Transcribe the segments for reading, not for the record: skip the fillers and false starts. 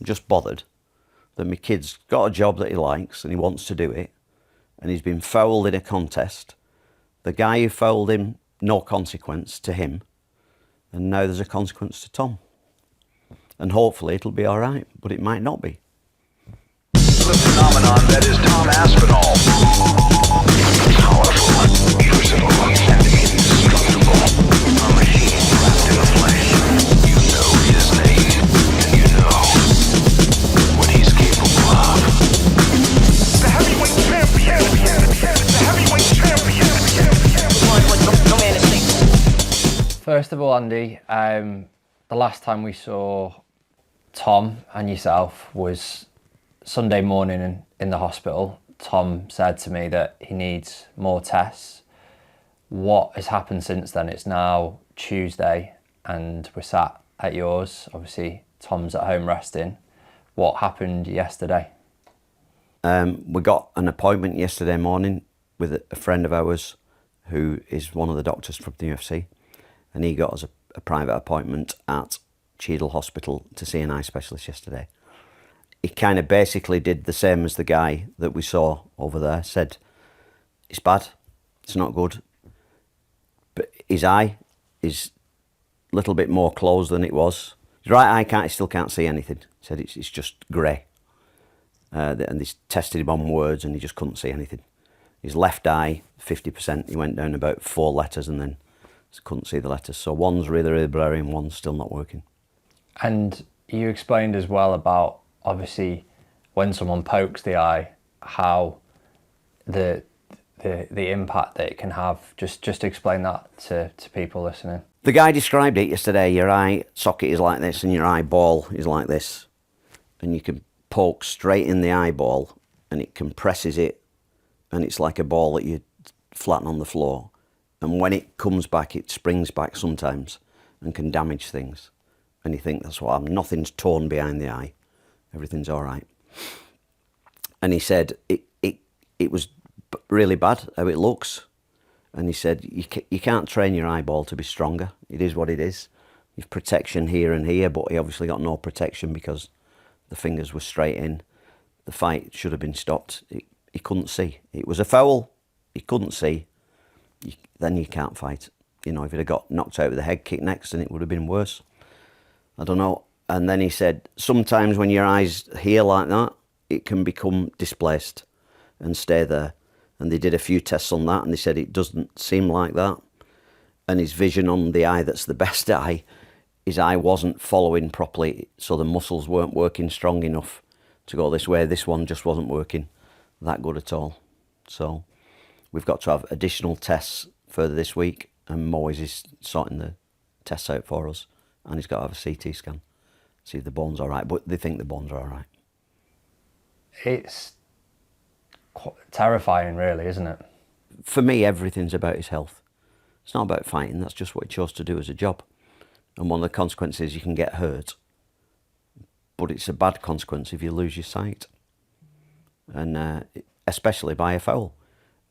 I'm just bothered that my kid's got a job that he likes and he wants to do it, and he's been fouled in a contest. The guy who fouled him, no consequence to him, and now there's a consequence to Tom. And hopefully it'll be all right, but it might not be. The phenomenon that is Tom Aspinall. Powerful, usable, and indestructible. A machine wrapped in a flesh. You know his name, and you know what he's capable of. The heavyweight champion. The heavyweight champion. No man is safe. First of all, Andy, the last time we saw Tom and yourself was Sunday morning in the hospital. Tom said to me that he needs more tests. What has happened since then? It's now Tuesday and we're sat at yours. Obviously, Tom's at home resting. What happened yesterday? We got an appointment yesterday morning with a friend of ours who is one of the doctors from the UFC, and he got us a private appointment at Cheadle Hospital to see an eye specialist yesterday. He kind of basically did the same as the guy that we saw over there, said it's bad, it's not good, but his eye is a little bit more closed than it was. His right eye still can't see anything. He said it's just grey. And they tested him on words and he just couldn't see anything. His left eye, 50%, he went down about 4 letters and then couldn't see the letters. So one's really, really blurry and one's still not working. And you explained as well about, obviously, when someone pokes the eye, how the impact that it can have. Just explain that to people listening. The guy described it yesterday. Your eye socket is like this and your eyeball is like this. And you can poke straight in the eyeball and it compresses it, and it's like a ball that you flatten on the floor. And when it comes back, it springs back sometimes and can damage things. And you think, that's what happened. Nothing's torn behind the eye. Everything's all right. And he said it was really bad how it looks. And he said you can't train your eyeball to be stronger. It is what it is. You've protection here and here, but he obviously got no protection because the fingers were straight in. The fight should have been stopped. He couldn't see. It was a foul. He couldn't see. Then you can't fight. You know, if he'd have got knocked out with a head kick next, then it would have been worse. I don't know. And then he said, sometimes when your eyes here like that, it can become displaced and stay there. And they did a few tests on that and they said it doesn't seem like that. And his vision on the eye that's the best eye, his eye wasn't following properly, so the muscles weren't working strong enough to go this way. This one just wasn't working that good at all. So we've got to have additional tests further this week, and Moyes is sorting the tests out for us, and he's got to have a CT scan, see if the bone's all right, but they think the bones are all right. It's quite terrifying, really, isn't it? For me, everything's about his health. It's not about fighting, that's just what he chose to do as a job. And one of the consequences, you can get hurt, but it's a bad consequence if you lose your sight, and especially by a foul.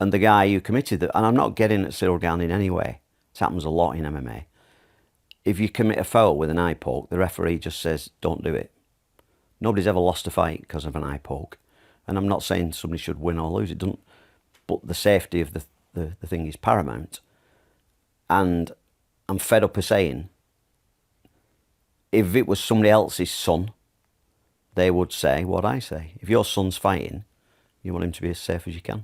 And the guy who committed that, and I'm not getting at Cyril Gane in any way, it happens a lot in MMA. If you commit a foul with an eye poke, the referee just says, don't do it. Nobody's ever lost a fight because of an eye poke. And I'm not saying somebody should win or lose, it doesn't, but the safety of the thing is paramount. And I'm fed up of saying, if it was somebody else's son, they would say what I say. If your son's fighting, you want him to be as safe as you can.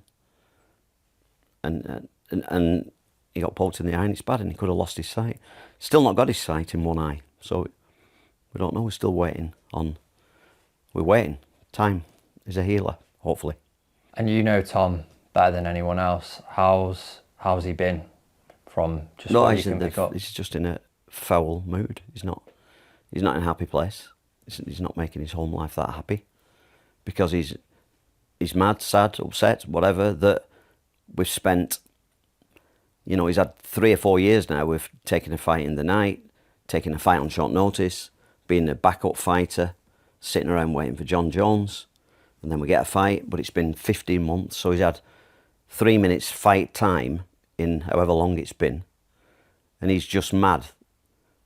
And he got poked in the eye and it's bad, and he could have lost his sight. Still not got his sight in one eye, so we don't know. We're still waiting on. We're waiting. Time is a healer, hopefully. And you know Tom better than anyone else. How's he been from just what you can pick up? He's just in a foul mood. He's not in a happy place. He's not making his home life that happy because he's mad, sad, upset, whatever, that we've spent, you know, he's had 3 or 4 years now with taking a fight in the night, taking a fight on short notice, being a backup fighter, sitting around waiting for John Jones, and then we get a fight, but it's been 15 months, so he's had 3 minutes fight time in however long it's been, and he's just mad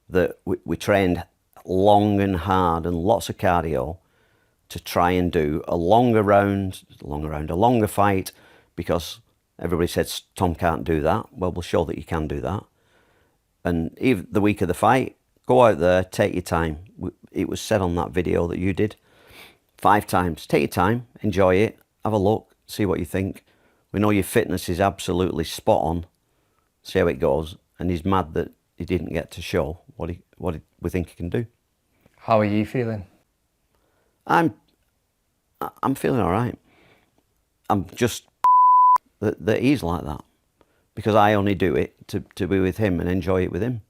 that we trained long and hard and lots of cardio, to try and do a longer fight, because everybody says Tom can't do that. Well, we'll show that you can do that. And even the week of the fight, go out there, take your time. It was said on that video that you did 5 times. Take your time, enjoy it, have a look, see what you think. We know your fitness is absolutely spot on. See how it goes. And he's mad that he didn't get to show what we think he can do. How are you feeling? I'm feeling all right. I'm just that he's like that, because I only do it to be with him and enjoy it with him.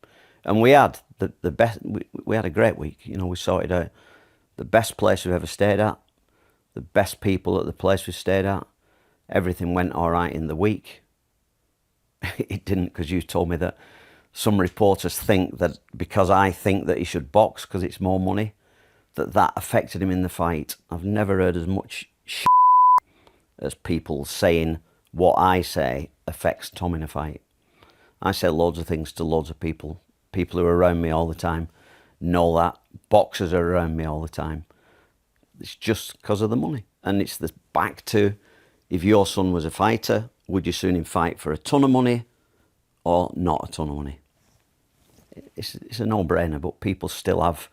And we had the best. We had a great week. You know, we sorted out the best place we've ever stayed at, the best people at the place we stayed at. Everything went all right in the week. It didn't, because you told me that some reporters think that because I think that he should box because it's more money, that affected him in the fight. I've never heard as much shit as people saying what I say affects Tom in a fight. I say loads of things to loads of people. People who are around me all the time know that. Boxers are around me all the time. It's just because of the money. And it's the back to, if your son was a fighter, would you sooner fight for a ton of money or not a ton of money? It's a no-brainer, but people still have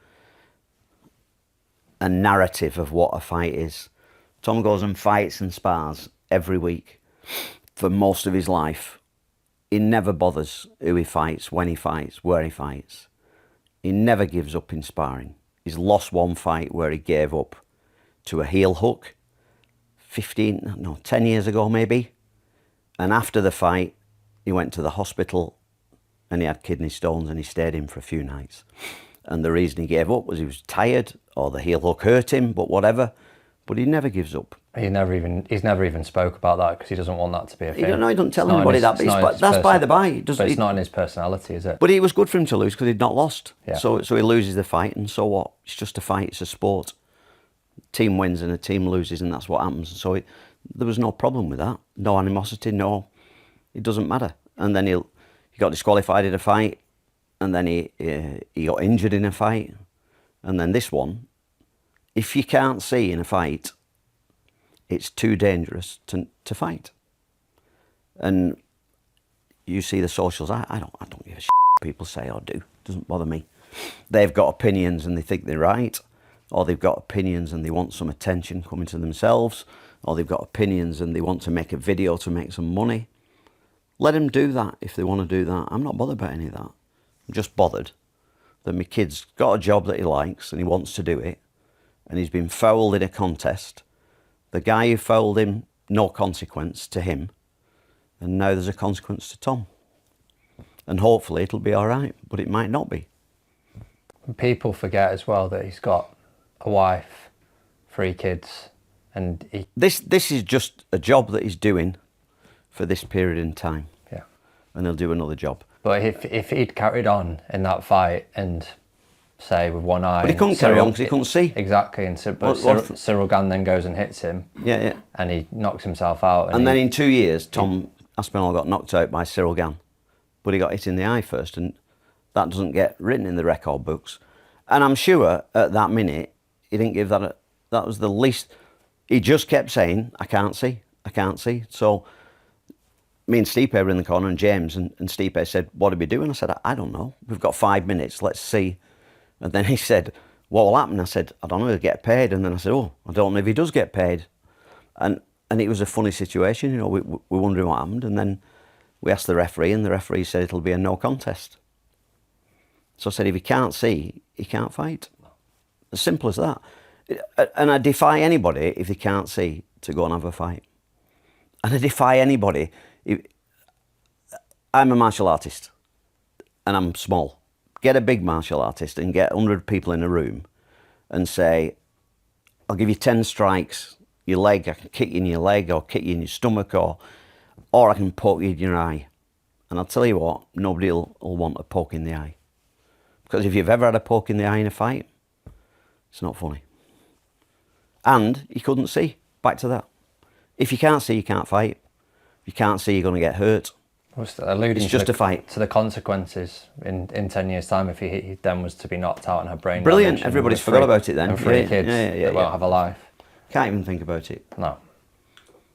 a narrative of what a fight is. Tom goes and fights and spars every week for most of his life. He never bothers who he fights, when he fights, where he fights. He never gives up in sparring. He's lost one fight where he gave up to a heel hook 10 years ago maybe. And after the fight, he went to the hospital and he had kidney stones and he stayed in for a few nights. And the reason he gave up was he was tired or the heel hook hurt him, but whatever. But he never gives up. He's never even spoke about that because he doesn't want that to be a thing. He doesn't tell anybody that, but that's by the by. But it's not in his personality, is it? But it was good for him to lose because he'd not lost. Yeah. So he loses the fight, and so what? It's just a fight, it's a sport. Team wins and a team loses, and that's what happens. So there was no problem with that. No animosity, no. It doesn't matter. And then he got disqualified in a fight, and then he got injured in a fight. And then this one, if you can't see in a fight, it's too dangerous to fight. And you see the socials, I don't give a shit what people say or do. It doesn't bother me. They've got opinions and they think they're right, or they've got opinions and they want some attention coming to themselves, or they've got opinions and they want to make a video to make some money. Let them do that if they want to do that. I'm not bothered about any of that. I'm just bothered that my kid's got a job that he likes and he wants to do it, and he's been fouled in a contest. The guy who fouled him, no consequence to him, and now there's a consequence to Tom. And hopefully it'll be all right, but it might not be. People forget as well that he's got a wife, 3 kids, and This is just a job that he's doing for this period in time. Yeah. And he'll do another job. But if he'd carried on in that fight and say with one eye, But he couldn't carry on because he couldn't see. Exactly, and Cyril Gann then goes and hits him. Yeah. And he knocks himself out. And then in 2 years, Tom Aspinall got knocked out by Cyril Gann, but he got hit in the eye first, and that doesn't get written in the record books. And I'm sure at that minute he didn't give that. That was the least. He just kept saying, "I can't see, I can't see." So me and Stipe were in the corner, and James and Stipe said, "What are we doing?" I said, "I don't know. We've got 5 minutes. Let's see." And then he said, "What will happen?" I said, "I don't know. He'll get paid." And then I said, "Oh, I don't know if he does get paid." And it was a funny situation, you know. We were wondering what happened, and then we asked the referee, and the referee said it'll be a no contest. So I said, if he can't see, he can't fight. As simple as that. And I defy anybody, if they can't see, to go and have a fight. And I defy anybody. I'm a martial artist, and I'm small. Get a big martial artist and get 100 people in a room and say, I'll give you 10 strikes, your leg, I can kick you in your leg or kick you in your stomach, or I can poke you in your eye. And I'll tell you what, nobody will want a poke in the eye. Because if you've ever had a poke in the eye in a fight, it's not funny. And he couldn't see. Back to that. If you can't see, you can't fight. If you can't see, you're going to get hurt. Was alluding It's just to a fight. to the consequences in 10 years' time if he then was to be knocked out and had brain Brilliant. damage. and Everybody's with forgot three- about it then. And three Yeah, kids yeah, that won't have a life. Can't even think about it. No.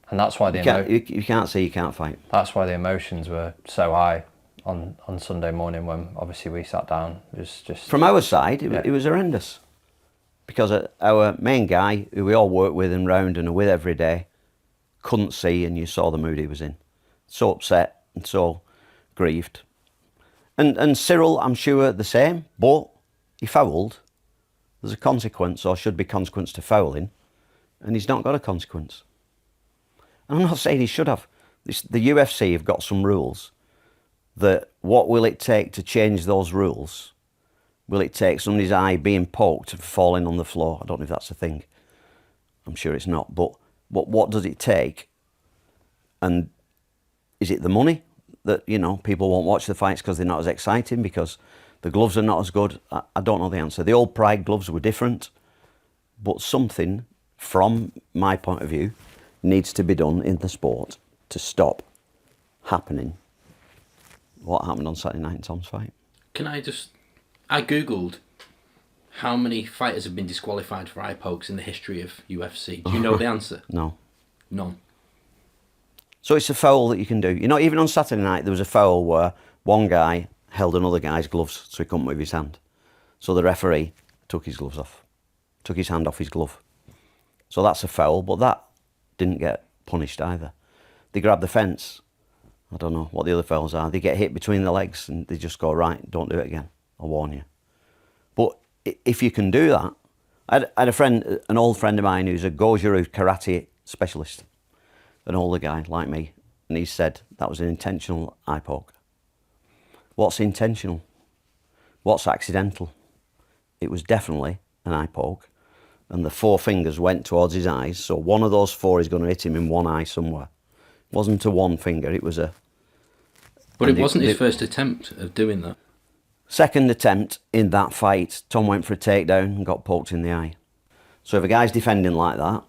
And that's why You can't see, you can't fight. that's why the emotions were so high on Sunday morning when obviously we sat down. It was just From our side, Yeah. it was horrendous. Because our main guy, who we all work with and round and are with every day, couldn't see, and you saw the mood he was in. So upset and so grieved. And Cyril, I'm sure, the same, but he fouled. There's a consequence, or should be consequence to fouling, and he's not got a consequence. And I'm not saying he should have. The UFC have got some rules that what will it take to change those rules? Will it take somebody's eye being poked and falling on the floor? I don't know if that's a thing. I'm sure it's not. But what does it take? And is it the money that, people won't watch the fights because they're not as exciting, because the gloves are not as good? I don't know the answer. The old Pride gloves were different, but something, from my point of view, needs to be done in the sport to stop happening what happened on Saturday night in Tom's fight. I googled how many fighters have been disqualified for eye pokes in the history of UFC. Do you know the answer? No. None. So it's a foul that you can do. Even on Saturday night, there was a foul where one guy held another guy's gloves so he couldn't move his hand. So the referee took his gloves off, took his hand off his glove. So that's a foul, but that didn't get punished either. They grabbed the fence. I don't know what the other fouls are. They get hit between the legs and they just go, right, don't do it again. I'll warn you. But if you can do that, I had a friend, an old friend of mine who's a Goju karate specialist, an older guy like me, and he said that was an intentional eye poke. What's intentional? What's accidental? It was definitely an eye poke, and the 4 fingers went towards his eyes, so one of those 4 is going to hit him in one eye somewhere. It wasn't a one finger, it was a... But it wasn't his first attempt of doing that. Second attempt in that fight, Tom went for a takedown and got poked in the eye. So if a guy's defending like that,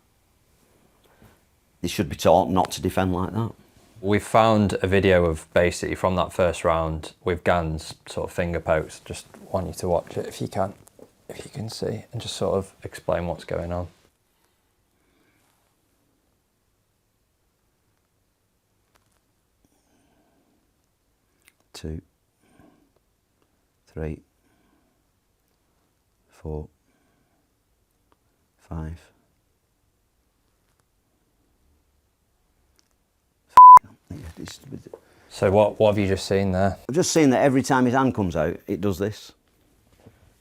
they should be taught not to defend like that. We found a video of basically from that first round with Gans sort of finger pokes. Just want you to watch it if you can see, and just sort of explain what's going on. 2, 3, 4, 5. So what have you just seen there? I've just seen that every time his hand comes out, it does this.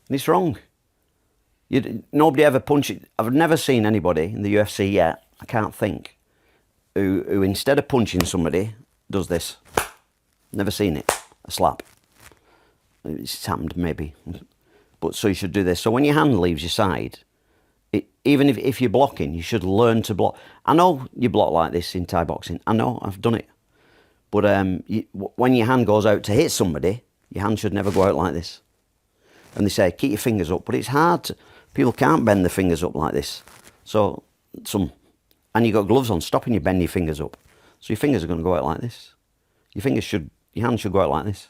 And it's wrong. Nobody ever punches... I've never seen anybody in the UFC yet, I can't think, who instead of punching somebody, does this. Never seen it. A slap. It's happened maybe. But so you should do this. So when your hand leaves your side, even if you're blocking, you should learn to block. I know you block like this in Thai boxing. I know, I've done it. But when your hand goes out to hit somebody, your hand should never go out like this. And they say, keep your fingers up. But it's hard. People can't bend their fingers up like this. So, and you've got gloves on, stopping you bend your fingers up. So your fingers are going to go out like this. Your hand should go out like this.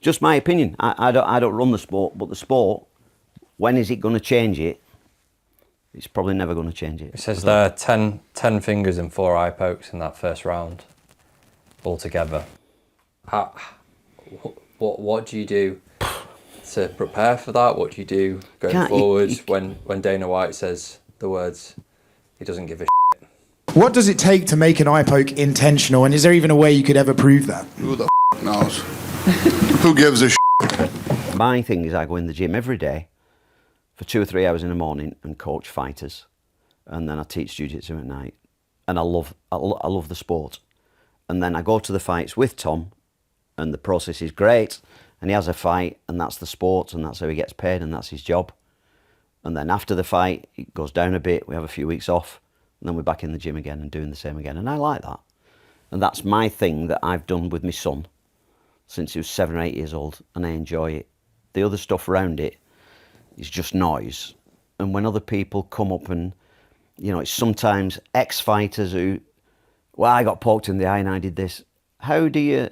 Just my opinion. I don't run the sport, but the sport, when is it going to change it? It's probably never going to change it. It says there 10 fingers and 4 eye pokes in that first round altogether. What do you do to prepare for that? What do you do going forward when Dana White says the words, he doesn't give a shit? What does it take to make an eye poke intentional, and is there even a way you could ever prove that? Who the knows? Who gives a My thing is I go in the gym every day for 2 or 3 hours in the morning and coach fighters, and then I teach jiu-jitsu at night, and I love the sport. And then I go to the fights with Tom, and the process is great, and he has a fight, and that's the sport, and that's how he gets paid, and that's his job. And then after the fight, it goes down a bit, we have a few weeks off, and then we're back in the gym again and doing the same again, and I like that. And that's my thing that I've done with my son since he was 7 or 8 years old, and I enjoy it. The other stuff around it is just noise. And when other people come up and, it's sometimes ex-fighters who, well, I got poked in the eye and I did this. how do you,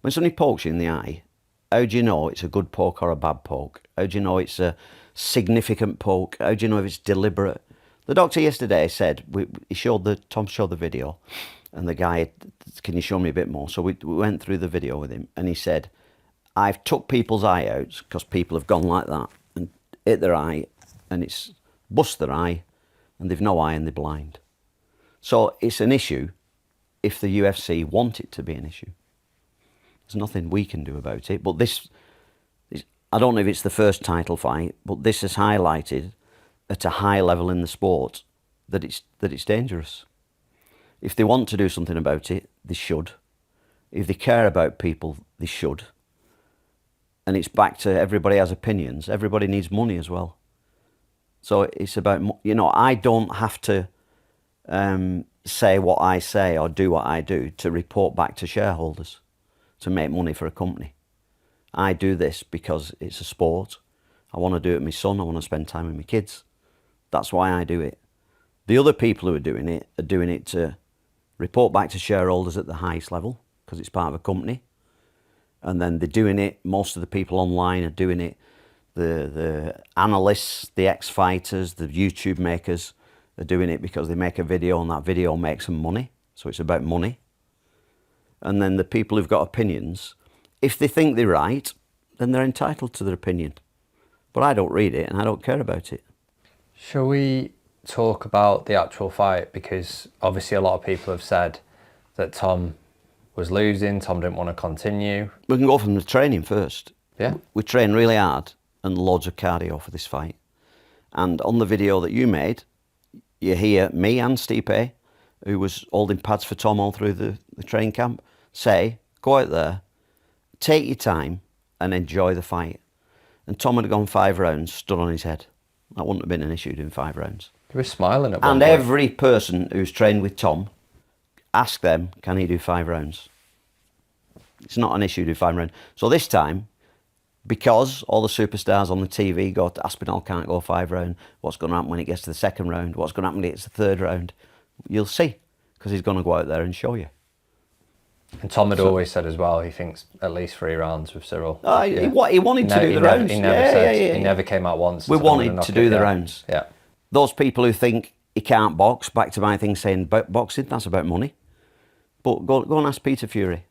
when somebody pokes you in the eye, how do you know it's a good poke or a bad poke? How do you know it's a significant poke? How do you know if it's deliberate? The doctor yesterday said, Tom showed the video, and the guy, can you show me a bit more? So we went through the video with him, and he said, I've took people's eye out because people have gone like that and hit their eye, and it's bust their eye, and they've no eye and they're blind. So it's an issue if the UFC want it to be an issue. There's nothing we can do about it. But this, I don't know if it's the first title fight, but this has highlighted at a high level in the sport that it's dangerous. If they want to do something about it, they should. If they care about people, they should. And it's back to everybody has opinions. Everybody needs money as well. So it's about, I don't have to say what I say or do what I do to report back to shareholders to make money for a company. I do this because it's a sport. I want to do it with my son. I want to spend time with my kids. That's why I do it. The other people who are doing it to report back to shareholders at the highest level because it's part of a company. And then they're doing it, most of the people online are doing it, the analysts, the ex-fighters, the YouTube makers are doing it because they make a video and that video makes them money. So it's about money. And then the people who've got opinions, if they think they're right, then they're entitled to their opinion. But I don't read it and I don't care about it. Shall we talk about the actual fight? Because obviously a lot of people have said that Tom was losing, Tom didn't want to continue. We can go from the training first. Yeah. We train really hard and loads of cardio for this fight. And on the video that you made, you hear me and Stipe, who was holding pads for Tom all through the training camp, say, go out there, take your time and enjoy the fight. And Tom had gone 5 rounds, stood on his head. That wouldn't have been an issue doing 5 rounds. He was smiling at one And point. every person who's trained with Tom, ask them, can he do 5 rounds? It's not an issue to do 5 rounds. So this time, because all the superstars on the TV go, Aspinall can't go 5 rounds, what's going to happen when it gets to the 2nd round? What's going to happen when it gets to the 3rd round? You'll see, because he's going to go out there and show you. And Tom had always said as well, he thinks at least 3 rounds with Cyril. He wanted to do the rounds. He never said, he never came out once. We and said, "I'm gonna wanted knock to it do the down." rounds. Yeah. Those people who think he can't box, back to my thing saying boxing, that's about money. But go and ask Peter Fury,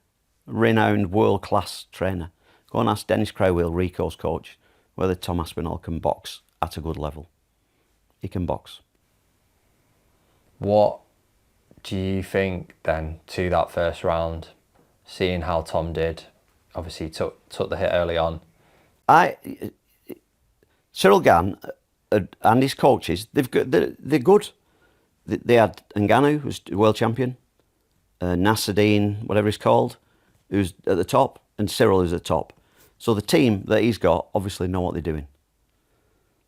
renowned world-class trainer. Go and ask Dennis Crowell, Rico's coach, whether Tom Aspinall can box at a good level. He can box. What do you think then to that first round, seeing how Tom did? Obviously, he took the hit early on. Cyril Gann and his coaches, they're good. They had Ngannou, who's world champion, Nasruddin, whatever he's called, who's at the top, and Cyril who's at the top. So the team that he's got obviously know what they're doing.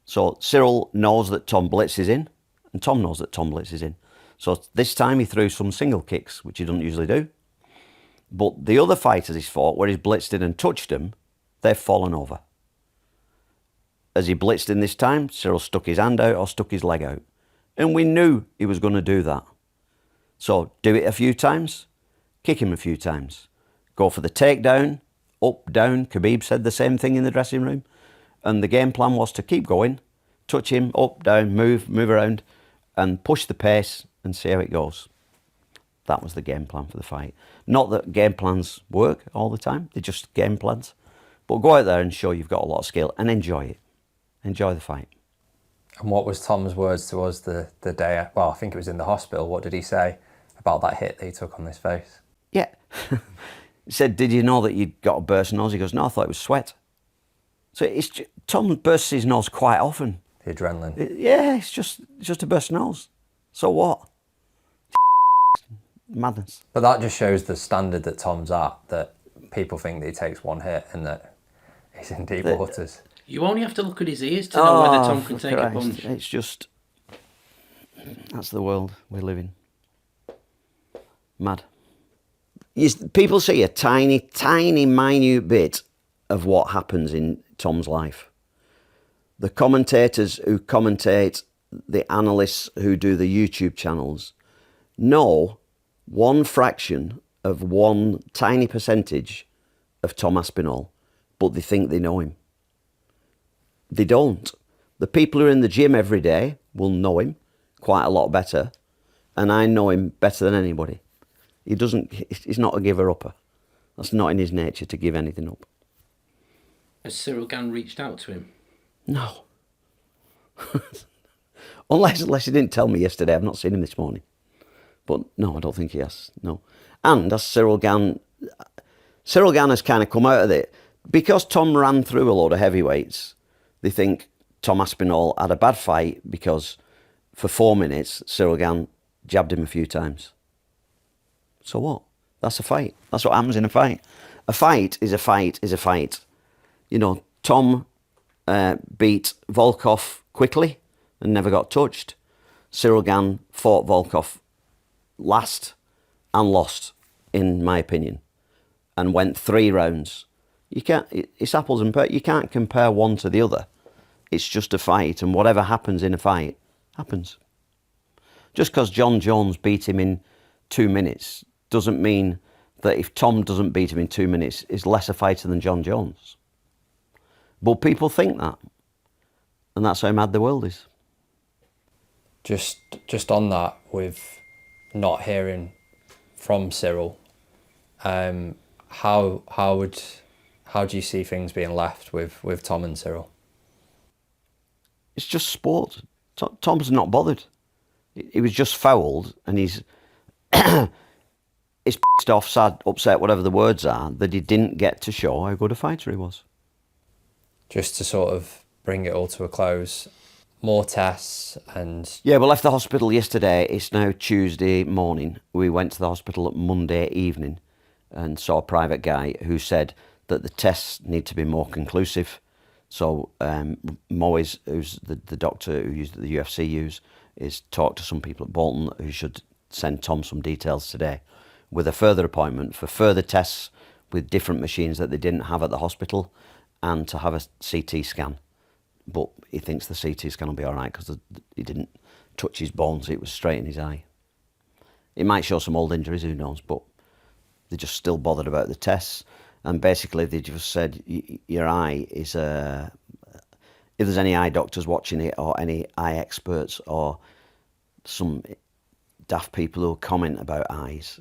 So Cyril knows that Tom blitzes in, and Tom knows that Tom blitzes in. So this time he threw some single kicks, which he doesn't usually do. But the other fighters he's fought, where he's blitzed in and touched them, they've fallen over. As he blitzed in this time, Cyril stuck his hand out or stuck his leg out. And we knew he was going to do that. So do it a few times, kick him a few times. Go for the takedown, up, down. Khabib said the same thing in the dressing room. And the game plan was to keep going, touch him, up, down, move around, and push the pace and see how it goes. That was the game plan for the fight. Not that game plans work all the time, they're just game plans. But go out there and show you've got a lot of skill and enjoy it. Enjoy the fight. And what was Tom's words to us the day, well, I think it was in the hospital, what did he say about that hit that he took on his face? Yeah. He said, did you know that you'd got a burst nose? He goes, no, I thought it was sweat. So Tom bursts his nose quite often. The adrenaline. Yeah, it's just a burst nose. So what? Madness. But that just shows the standard that Tom's at, that people think that he takes one hit and that he's in deep waters. You only have to look at his ears to know whether Tom can take a punch. It's just, that's the world we live in. Mad. People see a tiny, tiny, minute bit of what happens in Tom's life. The commentators who commentate, the analysts who do the YouTube channels, know one fraction of one tiny percentage of Tom Aspinall, but they think they know him. They don't. The people who are in the gym every day will know him quite a lot better, and I know him better than anybody. He's not a giver-upper. That's not in his nature to give anything up. Has Cyril Gann reached out to him? No. Unless he didn't tell me yesterday. I've not seen him this morning. But no, I don't think he has. No. And as Cyril Gann has kind of come out of it. Because Tom ran through a load of heavyweights, they think Tom Aspinall had a bad fight because for 4 minutes, Cyril Gann jabbed him a few times. So what? That's a fight. That's what happens in a fight. A fight is a fight is a fight. You know, Tom beat Volkov quickly and never got touched. Cyril Gann fought Volkov last and lost, in my opinion, and went 3 rounds. You can't. It's apples and pears. You can't compare one to the other. It's just a fight, and whatever happens in a fight happens. Just because John Jones beat him in 2 minutes doesn't mean that if Tom doesn't beat him in 2 minutes, he's less a fighter than John Jones. But people think that, and that's how mad the world is. Just on that, with not hearing from Cyril, how do you see things being left with Tom and Cyril? It's just sport. Tom's not bothered. He was just fouled, and he's pissed off, sad, upset, whatever the words are, that he didn't get to show how good a fighter he was. Just to sort of bring it all to a close, more tests and... Yeah, we left the hospital yesterday. It's now Tuesday morning. We went to the hospital Monday evening and saw a private guy who said that the tests need to be more conclusive. So Moyes, who's the doctor who the UFC use, is talked to some people at Bolton who should send Tom some details today with a further appointment for further tests with different machines that they didn't have at the hospital, and to have a CT scan. But he thinks the CT scan will be all right because he didn't touch his bones, it was straight in his eye. It might show some old injuries, who knows, but they're just still bothered about the tests. And basically they just said, your eye is if there's any eye doctors watching it, or any eye experts, or some daft people who comment about eyes,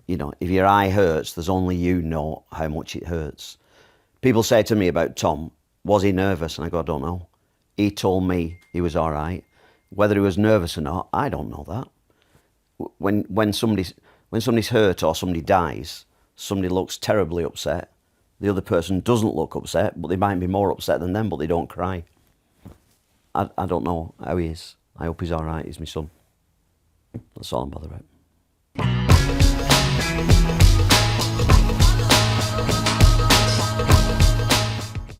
you know, if your eye hurts, there's only you know how much it hurts. People say to me about Tom, was he nervous? And I go, I don't know. He told me he was all right. Whether he was nervous or not, I don't know that. When somebody's hurt or somebody dies, somebody looks terribly upset. The other person doesn't look upset, but they might be more upset than them, but they don't cry. I don't know how he is. I hope he's all right. He's my son. That's all I'm bothered about.